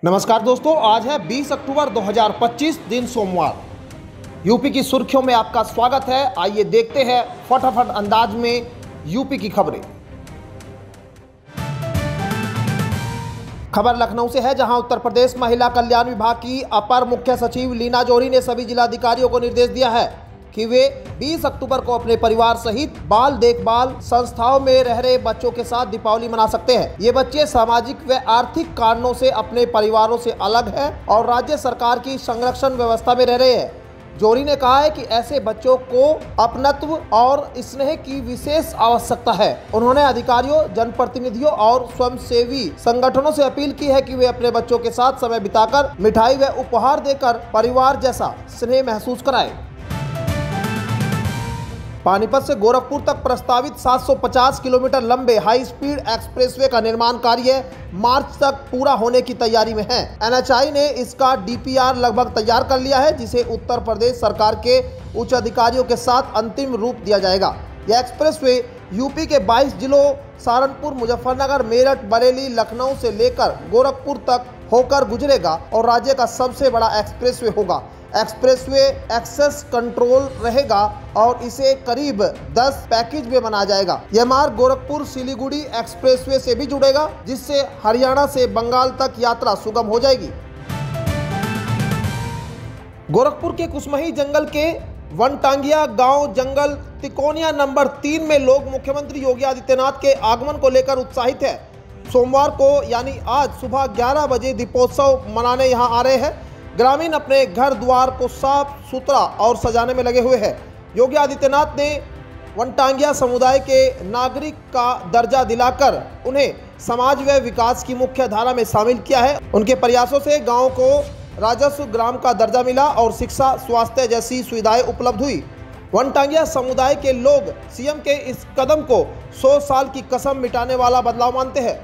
नमस्कार दोस्तों, आज है 20 अक्टूबर 2025 दिन सोमवार। यूपी की सुर्खियों में आपका स्वागत है। आइए देखते हैं फटाफट अंदाज में यूपी की खबरें। खबर लखनऊ से है, जहां उत्तर प्रदेश महिला कल्याण विभाग की अपर मुख्य सचिव लीना जौहरी ने सभी जिलाधिकारियों को निर्देश दिया है कि वे 20 अक्टूबर को अपने परिवार सहित बाल देखभाल संस्थाओं में रह रहे बच्चों के साथ दीपावली मना सकते हैं। ये बच्चे सामाजिक व आर्थिक कारणों से अपने परिवारों से अलग हैं और राज्य सरकार की संरक्षण व्यवस्था में रह रहे हैं। जौहरी ने कहा है कि ऐसे बच्चों को अपनत्व और स्नेह की विशेष आवश्यकता है। उन्होंने अधिकारियों, जनप्रतिनिधियों और स्वयंसेवी संगठनों से अपील की है कि वे अपने बच्चों के साथ समय बिताकर मिठाई व उपहार देकर परिवार जैसा स्नेह महसूस कराएं। पानीपत से गोरखपुर तक प्रस्तावित 750 किलोमीटर लंबे हाई स्पीड एक्सप्रेसवे का निर्माण कार्य मार्च तक पूरा होने की तैयारी में है। NHAI ने इसका DPR लगभग तैयार कर लिया है, जिसे उत्तर प्रदेश सरकार के उच्च अधिकारियों के साथ अंतिम रूप दिया जाएगा। यह एक्सप्रेसवे यूपी के 22 जिलों सहारनपुर, मुजफ्फरनगर, मेरठ, बरेली, लखनऊ से लेकर गोरखपुर तक होकर गुजरेगा और राज्य का सबसे बड़ा एक्सप्रेसवे होगा। एक्सप्रेसवे एक्सेस कंट्रोल रहेगा और इसे करीब 10 पैकेज में बनाया जाएगा। यह मार्ग गोरखपुर सिलीगुड़ी एक्सप्रेसवे से भी जुड़ेगा, जिससे हरियाणा से बंगाल तक यात्रा सुगम हो जाएगी। गोरखपुर के कुसमही जंगल के वनटांगिया गांव जंगल तिकोनिया नंबर 3 में लोग मुख्यमंत्री योगी आदित्यनाथ के आगमन को लेकर उत्साहित है। सोमवार को यानी आज सुबह 11 बजे दीपोत्सव मनाने यहां आ रहे हैं। ग्रामीण अपने घर द्वार को साफ सुथरा और सजाने में लगे हुए हैं। योगी आदित्यनाथ ने वनटांगिया समुदाय के नागरिक का दर्जा दिलाकर उन्हें समाज व विकास की मुख्य धारा में शामिल किया है। उनके प्रयासों से गांव को राजस्व ग्राम का दर्जा मिला और शिक्षा, स्वास्थ्य जैसी सुविधाएं उपलब्ध हुई। वनटांगिया समुदाय के लोग सीएम के इस कदम को 100 साल की कसम मिटाने वाला बदलाव मानते हैं।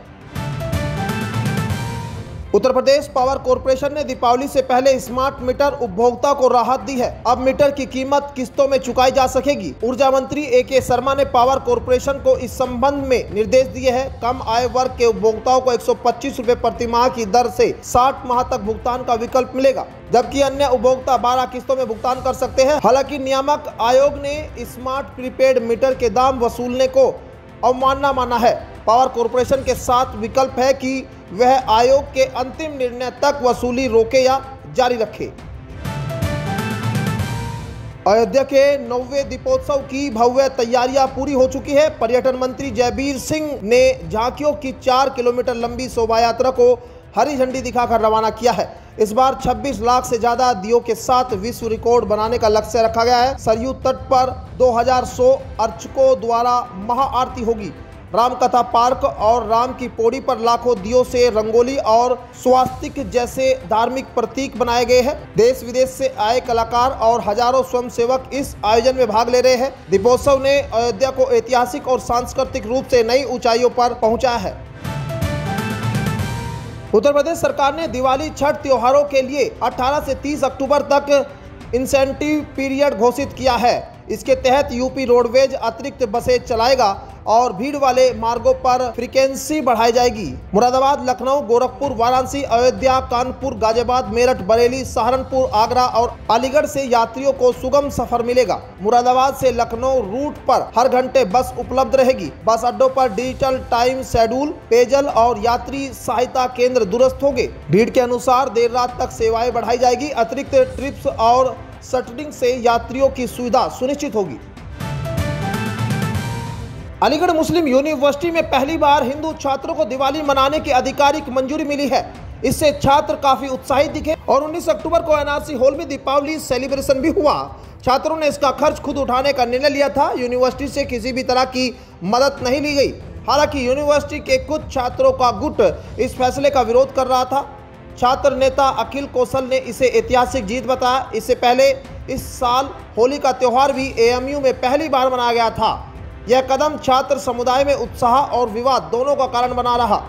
उत्तर प्रदेश पावर कॉर्पोरेशन ने दीपावली से पहले स्मार्ट मीटर उपभोक्ता को राहत दी है। अब मीटर की कीमत किस्तों में चुकाई जा सकेगी। ऊर्जा मंत्री AK शर्मा ने पावर कॉर्पोरेशन को इस संबंध में निर्देश दिए हैं। कम आय वर्ग के उपभोक्ताओं को 125 रुपए प्रति माह की दर से 60 माह तक भुगतान का विकल्प मिलेगा, जबकि अन्य उपभोक्ता 12 किस्तों में भुगतान कर सकते हैं। हालांकि नियामक आयोग ने स्मार्ट प्रीपेड मीटर के दाम वसूलने को अवमानना माना है। पावर कॉर्पोरेशन के साथ विकल्प है कि वह आयोग के अंतिम निर्णय तक वसूली रोके या जारी रखे। अयोध्या के 9वें दीपोत्सव की भव्य तैयारियां पूरी हो चुकी है। पर्यटन मंत्री जयबीर सिंह ने झांकियों की 4 किलोमीटर लंबी शोभा यात्रा को हरी झंडी दिखाकर रवाना किया है। इस बार 26 लाख से ज्यादा दियों के साथ विश्व रिकॉर्ड बनाने का लक्ष्य रखा गया है। सरयू तट पर 2100 अर्चकों द्वारा महाआरती होगी। रामकथा पार्क और राम की पौड़ी पर लाखों दियों से रंगोली और स्वास्तिक जैसे धार्मिक प्रतीक बनाए गए हैं। देश विदेश से आए कलाकार और हजारों स्वयंसेवक इस आयोजन में भाग ले रहे हैं। दीपोत्सव ने अयोध्या को ऐतिहासिक और सांस्कृतिक रूप से नई ऊंचाइयों पर पहुंचाया है। उत्तर प्रदेश सरकार ने दिवाली, छठ त्योहारों के लिए 18 से 30 अक्टूबर तक इंसेंटिव पीरियड घोषित किया है। इसके तहत यूपी रोडवेज अतिरिक्त बसें चलाएगा और भीड़ वाले मार्गों पर फ्रीक्वेंसी बढ़ाई जाएगी। मुरादाबाद, लखनऊ, गोरखपुर, वाराणसी, अयोध्या, कानपुर, गाजियाबाद, मेरठ, बरेली, सहारनपुर, आगरा और अलीगढ़ से यात्रियों को सुगम सफर मिलेगा। मुरादाबाद से लखनऊ रूट पर हर घंटे बस उपलब्ध रहेगी। बस अड्डों पर डिजिटल टाइम शेड्यूल, पेयजल और यात्री सहायता केंद्र दुरुस्त होंगे। भीड़ के अनुसार देर रात तक सेवाएं बढ़ाई जाएगी। अतिरिक्त ट्रिप्स और शटरिंग से यात्रियों की सुविधा सुनिश्चित होगी। अलीगढ़ मुस्लिम यूनिवर्सिटी में पहली बार हिंदू छात्रों को दिवाली मनाने की आधिकारिक मंजूरी मिली है। इससे छात्र काफी उत्साहित दिखे और 19 अक्टूबर को NRC हॉल में दीपावली सेलिब्रेशन भी हुआ। छात्रों ने इसका खर्च खुद उठाने का निर्णय लिया था। यूनिवर्सिटी से किसी भी तरह की मदद नहीं ली गई। हालांकि यूनिवर्सिटी के कुछ छात्रों का गुट इस फैसले का विरोध कर रहा था। छात्र नेता अखिल कौशल ने इसे ऐतिहासिक जीत बताया। इससे पहले इस साल होली का त्योहार भी AMU में पहली बार मनाया गया था। यह कदम छात्र समुदाय में उत्साह और विवाद दोनों का कारण बना रहा।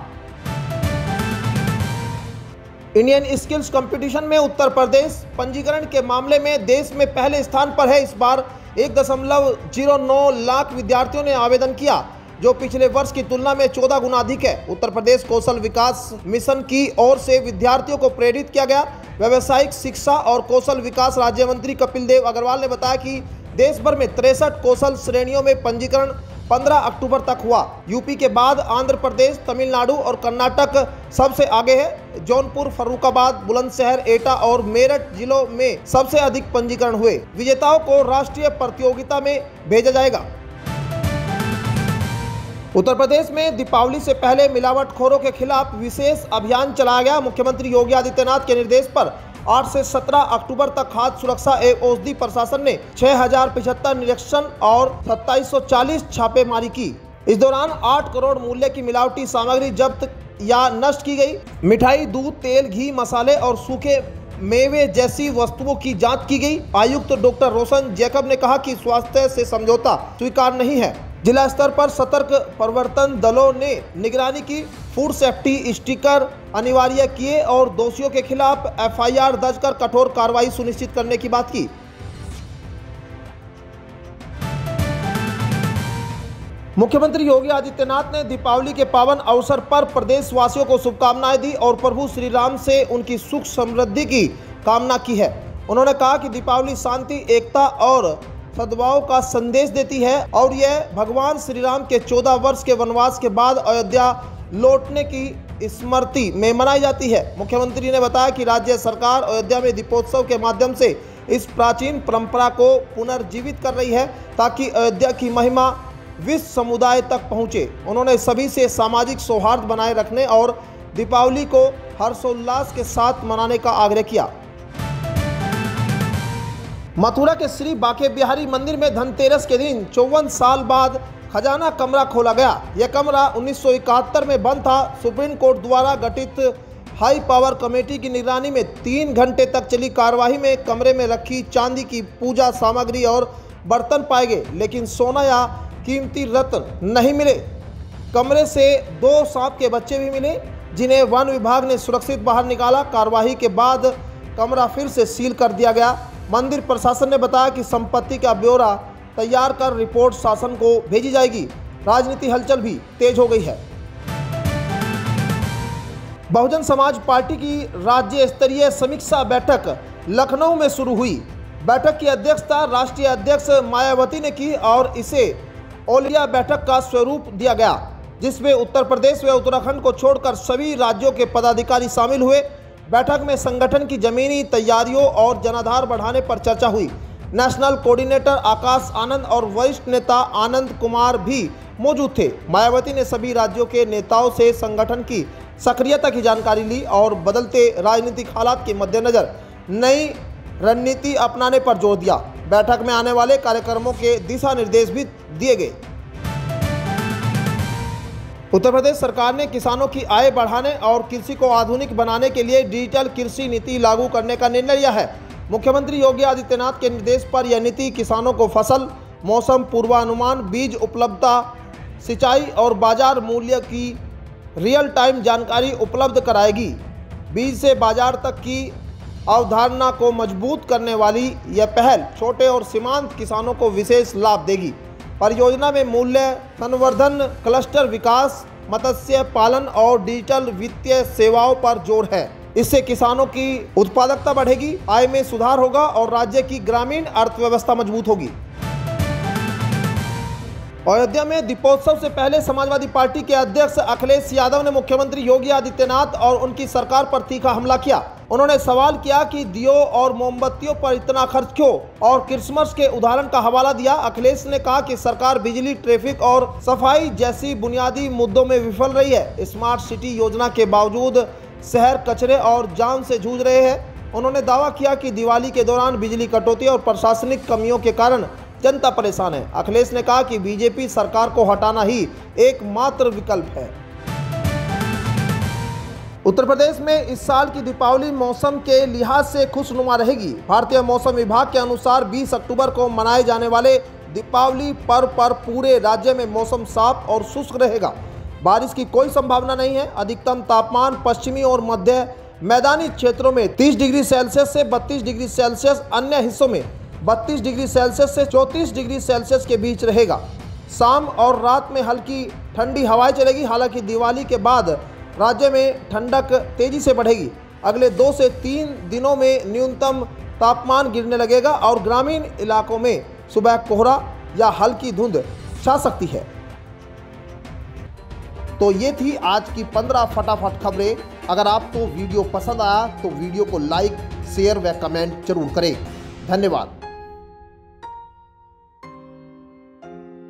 इंडियन स्किल्स कंपटीशन में उत्तर प्रदेश पंजीकरण के मामले में देश में पहले स्थान पर है। इस बार 1.09 लाख विद्यार्थियों ने आवेदन किया, जो पिछले वर्ष की तुलना में 14 गुना अधिक है। उत्तर प्रदेश कौशल विकास मिशन की ओर से विद्यार्थियों को प्रेरित किया गया। व्यावसायिक शिक्षा और कौशल विकास राज्य मंत्री कपिल देव अग्रवाल ने बताया कि देश भर में 63 कौशल श्रेणियों में पंजीकरण 15 अक्टूबर तक हुआ। यूपी के बाद आंध्र प्रदेश, तमिलनाडु और कर्नाटक सबसे आगे है। जौनपुर, फर्रुखाबाद, बुलंदशहर, एटा और मेरठ जिलों में सबसे अधिक पंजीकरण हुए। विजेताओं को राष्ट्रीय प्रतियोगिता में भेजा जाएगा। उत्तर प्रदेश में दीपावली से पहले मिलावटखोरों के खिलाफ विशेष अभियान चलाया गया। मुख्यमंत्री योगी आदित्यनाथ के निर्देश पर 8 से 17 अक्टूबर तक खाद्य सुरक्षा एवं औषधि प्रशासन ने 6075 निरीक्षण और 2740 छापेमारी की। इस दौरान 8 करोड़ मूल्य की मिलावटी सामग्री जब्त या नष्ट की गई। मिठाई, दूध, तेल, घी, मसाले और सूखे मेवे जैसी वस्तुओं की जांच की गई। आयुक्त डॉक्टर रोशन जैकब ने कहा कि स्वास्थ्य से समझौता स्वीकार नहीं है। जिला स्तर पर सतर्क प्रवर्तन दलों ने निगरानी की, फूड सेफ्टी स्टिकर अनिवार्य किए और दोषियों के खिलाफ एफआईआर दर्ज कर कठोर कार्रवाई सुनिश्चित करने की बात की। मुख्यमंत्री योगी आदित्यनाथ ने दीपावली के पावन अवसर पर प्रदेशवासियों को शुभकामनाएं दी और प्रभु श्री राम से उनकी सुख समृद्धि की कामना की है। उन्होंने कहा कि दीपावली शांति, एकता और सद्भाव का संदेश देती है और यह भगवान श्री राम के 14 वर्ष के वनवास के बाद अयोध्या लौटने की स्मृति में मनाई जाती है। मुख्यमंत्री ने बताया कि राज्य सरकार अयोध्या में दीपोत्सव के माध्यम से इस प्राचीन परंपरा को पुनर्जीवित कर रही है ताकि अयोध्या की महिमा विश्व समुदाय तक पहुंचे। उन्होंने सभी से सामाजिक सौहार्द बनाए रखने और दीपावली को हर्षोल्लास के साथ मनाने का आग्रह किया। मथुरा के श्री बांके बिहारी मंदिर में धनतेरस के दिन 54 साल बाद खजाना कमरा खोला गया। यह कमरा 1971 में बंद था। सुप्रीम कोर्ट द्वारा गठित हाई पावर कमेटी की निगरानी में 3 घंटे तक चली कार्यवाही में कमरे में रखी चांदी की पूजा सामग्री और बर्तन पाए गए, लेकिन सोना या कीमती रत्न नहीं मिले। कमरे से 2 सांप के बच्चे भी मिले, जिन्हें वन विभाग ने सुरक्षित बाहर निकाला। कार्यवाही के बाद कमरा फिर से सील कर दिया गया। मंदिर प्रशासन ने बताया कि संपत्ति का ब्यौरा तैयार कर रिपोर्ट शासन को भेजी जाएगी। राजनीति हलचल भी तेज हो गई है। बहुजन समाज पार्टी की राज्य स्तरीय समीक्षा बैठक लखनऊ में शुरू हुई। बैठक की अध्यक्षता राष्ट्रीय अध्यक्ष मायावती ने की और इसे ओलिया बैठक का स्वरूप दिया गया, जिसमें उत्तर प्रदेश व उत्तराखंड को छोड़कर सभी राज्यों के पदाधिकारी शामिल हुए। बैठक में संगठन की जमीनी तैयारियों और जनाधार बढ़ाने पर चर्चा हुई। नेशनल कोऑर्डिनेटर आकाश आनंद और वरिष्ठ नेता आनंद कुमार भी मौजूद थे। मायावती ने सभी राज्यों के नेताओं से संगठन की सक्रियता की जानकारी ली और बदलते राजनीतिक हालात के मद्देनजर नई रणनीति अपनाने पर जोर दिया। बैठक में आने वाले कार्यक्रमों के दिशा निर्देश भी दिए गए। उत्तर प्रदेश सरकार ने किसानों की आय बढ़ाने और कृषि को आधुनिक बनाने के लिए डिजिटल कृषि नीति लागू करने का निर्णय लिया है। मुख्यमंत्री योगी आदित्यनाथ के निर्देश पर यह नीति किसानों को फसल, मौसम पूर्वानुमान, बीज उपलब्धता, सिंचाई और बाजार मूल्य की रियल टाइम जानकारी उपलब्ध कराएगी। बीज से बाजार तक की अवधारणा को मजबूत करने वाली यह पहल छोटे और सीमांत किसानों को विशेष लाभ देगी। परियोजना में मूल्य संवर्धन, क्लस्टर विकास, मत्स्य पालन और डिजिटल वित्तीय सेवाओं पर जोर है। इससे किसानों की उत्पादकता बढ़ेगी, आय में सुधार होगा और राज्य की ग्रामीण अर्थव्यवस्था मजबूत होगी। अयोध्या में दीपोत्सव से पहले समाजवादी पार्टी के अध्यक्ष अखिलेश यादव ने मुख्यमंत्री योगी आदित्यनाथ और उनकी सरकार पर तीखा हमला किया। उन्होंने सवाल किया कि दियों और मोमबत्तियों पर इतना खर्च क्यों और क्रिसमस के उदाहरण का हवाला दिया। अखिलेश ने कहा कि सरकार बिजली, ट्रैफिक और सफाई जैसी बुनियादी मुद्दों में विफल रही है। स्मार्ट सिटी योजना के बावजूद शहर कचरे और जाम से जूझ रहे हैं। उन्होंने दावा किया कि दिवाली के दौरान बिजली कटौती और प्रशासनिक कमियों के कारण जनता परेशान है। अखिलेश ने कहा कि बीजेपी सरकार को हटाना ही एकमात्र विकल्प है। उत्तर प्रदेश में इस साल की दीपावली मौसम के लिहाज से खुशनुमा रहेगी। भारतीय मौसम विभाग के अनुसार 20 अक्टूबर को मनाए जाने वाले दीपावली पर्व पर पूरे राज्य में मौसम साफ और शुष्क रहेगा। बारिश की कोई संभावना नहीं है। अधिकतम तापमान पश्चिमी और मध्य मैदानी क्षेत्रों में 30 डिग्री सेल्सियस से 32 डिग्री सेल्सियस, अन्य हिस्सों में 32 डिग्री सेल्सियस से 34 डिग्री सेल्सियस के बीच रहेगा। शाम और रात में हल्की ठंडी हवाएं चलेगी। हालांकि दिवाली के बाद राज्य में ठंडक तेजी से बढ़ेगी। अगले 2 से 3 दिनों में न्यूनतम तापमान गिरने लगेगा और ग्रामीण इलाकों में सुबह कोहरा या हल्की धुंध छा सकती है। तो ये थी आज की 15 फटाफट खबरें। अगर आपको वीडियो पसंद आया तो वीडियो को लाइक, शेयर व कमेंट जरूर करें। धन्यवाद।